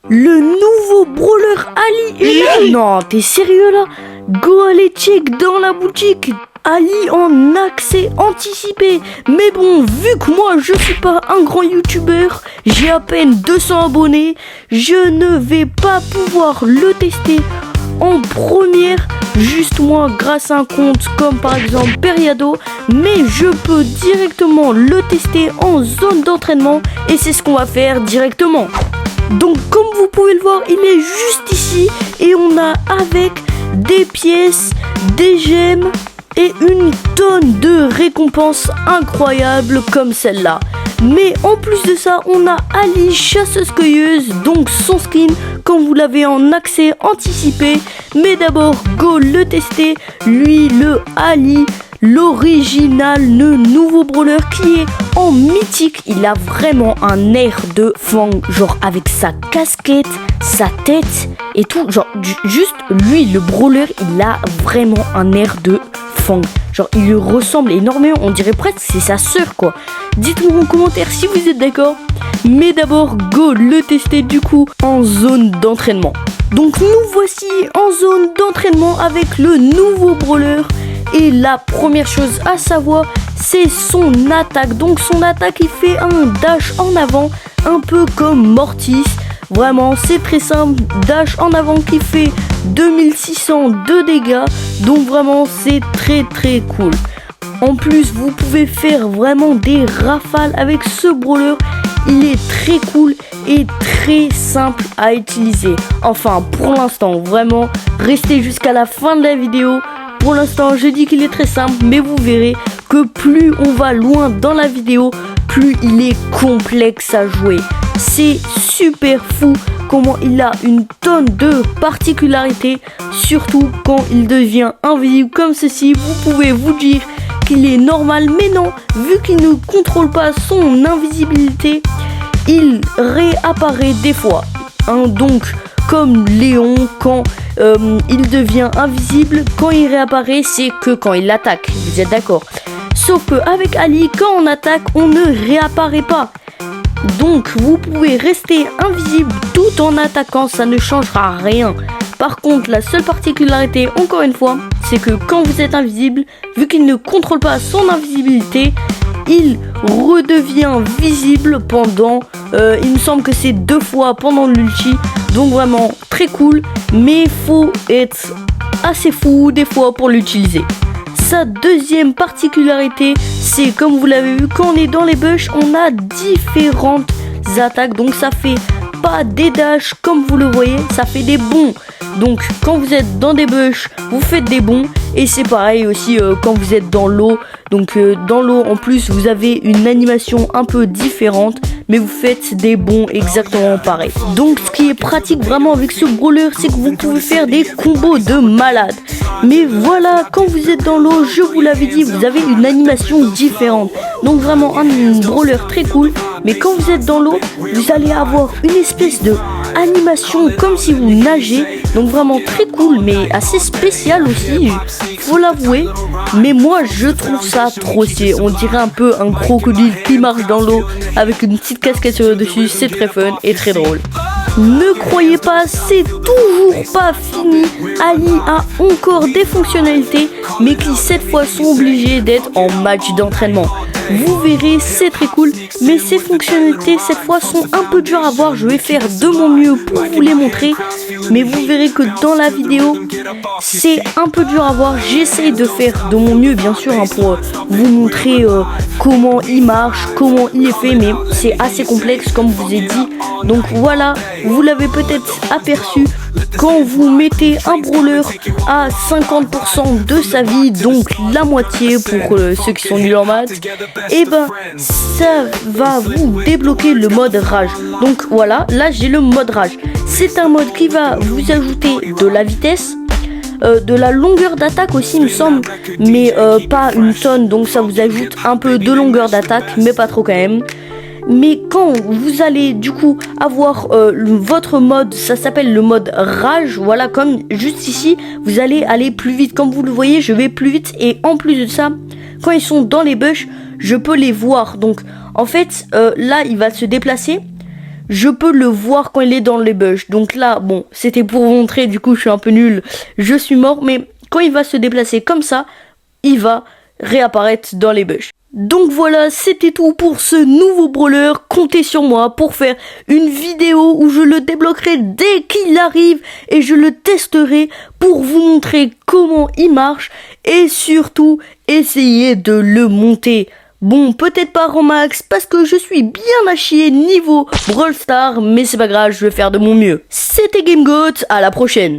Le nouveau brawler Ali est là. Non, t'es sérieux là? Go aller check dans la boutique. Ali en accès anticipé. Mais bon, vu que moi je suis pas un grand youtubeur, j'ai à peine 200 abonnés, je ne vais pas pouvoir le tester en première, juste moi grâce à un compte comme par exemple Periado, mais je peux directement le tester en zone d'entraînement et c'est ce qu'on va faire directement. Donc comme vous pouvez le voir, il est juste ici et on a avec des pièces, des gemmes et une tonne de récompenses incroyables comme celle-là. Mais en plus de ça, on a Ali chasseuse-cueilleuse, donc son skin, comme vous l'avez en accès anticipé. Mais d'abord, go le tester, lui, le Ali, l'original, le nouveau brawler qui est en mythique. Il a vraiment un air de Fang, genre avec sa casquette, sa tête et tout. Genre, juste lui, le brawler, il a vraiment un air de Fang. Genre, il lui ressemble énormément, on dirait presque c'est sa sœur quoi. Dites-moi en commentaire si vous êtes d'accord. Mais d'abord, go le tester du coup en zone d'entraînement. Donc nous voici en zone d'entraînement avec le nouveau brawler. Et la première chose à savoir, c'est son attaque. Donc son attaque, il fait un dash en avant, un peu comme Mortis. Vraiment, c'est très simple. Dash en avant qui fait 2600 de dégâts. Donc vraiment, c'est très très cool. En plus, vous pouvez faire vraiment des rafales avec ce brawler. Il est très cool et très simple à utiliser. Enfin, pour l'instant, vraiment, restez jusqu'à la fin de la vidéo. Pour l'instant, je dis qu'il est très simple, mais vous verrez que plus on va loin dans la vidéo, plus il est complexe à jouer. C'est super fou comment il a une tonne de particularités, surtout quand il devient invisible comme ceci. Vous pouvez vous dire qu'il est normal, mais non, vu qu'il ne contrôle pas son invisibilité, il réapparaît des fois. Donc, comme Léon, quand il devient invisible, quand il réapparaît, c'est que quand il attaque. Vous êtes d'accord? Sauf qu'avec Ali, quand on attaque, on ne réapparaît pas. Donc, vous pouvez rester invisible tout en attaquant, ça ne changera rien. Par contre, la seule particularité, encore une fois, c'est que quand vous êtes invisible, vu qu'il ne contrôle pas son invisibilité, il redevient visible pendant, il me semble que c'est 2 fois pendant l'ulti. Donc vraiment très cool, mais faut être assez fou des fois pour l'utiliser. Sa deuxième particularité, c'est comme vous l'avez vu, quand on est dans les bush, on a différentes attaques. Donc ça fait pas des dashs comme vous le voyez, ça fait des bonds. Donc quand vous êtes dans des bush, vous faites des bonds. Et c'est pareil aussi quand vous êtes dans l'eau. Donc dans l'eau en plus vous avez une animation un peu différente, mais vous faites des bonds exactement pareil. Donc ce qui est pratique vraiment avec ce brawler, c'est que vous pouvez faire des combos de malade. Mais voilà, quand vous êtes dans l'eau, je vous l'avais dit, vous avez une animation différente. Donc vraiment un brawler très cool. Mais quand vous êtes dans l'eau, vous allez avoir une espèce de animation comme si vous nagez. Donc vraiment très cool, mais assez spécial aussi, faut l'avouer. Mais moi je trouve ça trop stylé. On dirait un peu un crocodile qui marche dans l'eau avec une petite casquette sur le dessus. C'est très fun et très drôle. Ne croyez pas, c'est toujours pas fini. Ali a encore des fonctionnalités, mais qui cette fois sont obligées d'être en match d'entraînement. Vous verrez, c'est très cool, mais ces fonctionnalités cette fois sont un peu dures à voir. Je vais faire de mon mieux pour vous les montrer, mais vous verrez que dans la vidéo c'est un peu dur à voir. J'essaie de faire de mon mieux bien sûr pour vous montrer comment il marche, comment il est fait, mais c'est assez complexe comme je vous ai dit. Donc voilà, vous l'avez peut-être aperçu, quand vous mettez un brawler à 50% de sa vie, donc la moitié pour ceux qui sont nuls en maths, et ben ça va vous débloquer le mode rage. Donc voilà, là j'ai le mode rage. C'est un mode qui va vous ajouter de la vitesse, de la longueur d'attaque aussi il me semble, mais pas une tonne, donc ça vous ajoute un peu de longueur d'attaque, mais pas trop quand même. Mais quand vous allez du coup avoir votre mode, ça s'appelle le mode rage, voilà, comme juste ici, vous allez aller plus vite. Comme vous le voyez, je vais plus vite, et en plus de ça, quand ils sont dans les bush, je peux les voir. Donc en fait, là, il va se déplacer. je peux le voir quand il est dans les bush. Donc là, bon, c'était pour vous montrer, du coup je suis un peu nul, je suis mort, mais quand il va se déplacer comme ça, il va réapparaître dans les bush. Donc voilà, c'était tout pour ce nouveau brawler. Comptez sur moi pour faire une vidéo où je le débloquerai dès qu'il arrive et je le testerai pour vous montrer comment il marche et surtout essayer de le monter. Bon, peut-être pas en max parce que je suis bien à chier niveau Brawl Stars, mais c'est pas grave, je vais faire de mon mieux. C'était GameGoat, à la prochaine.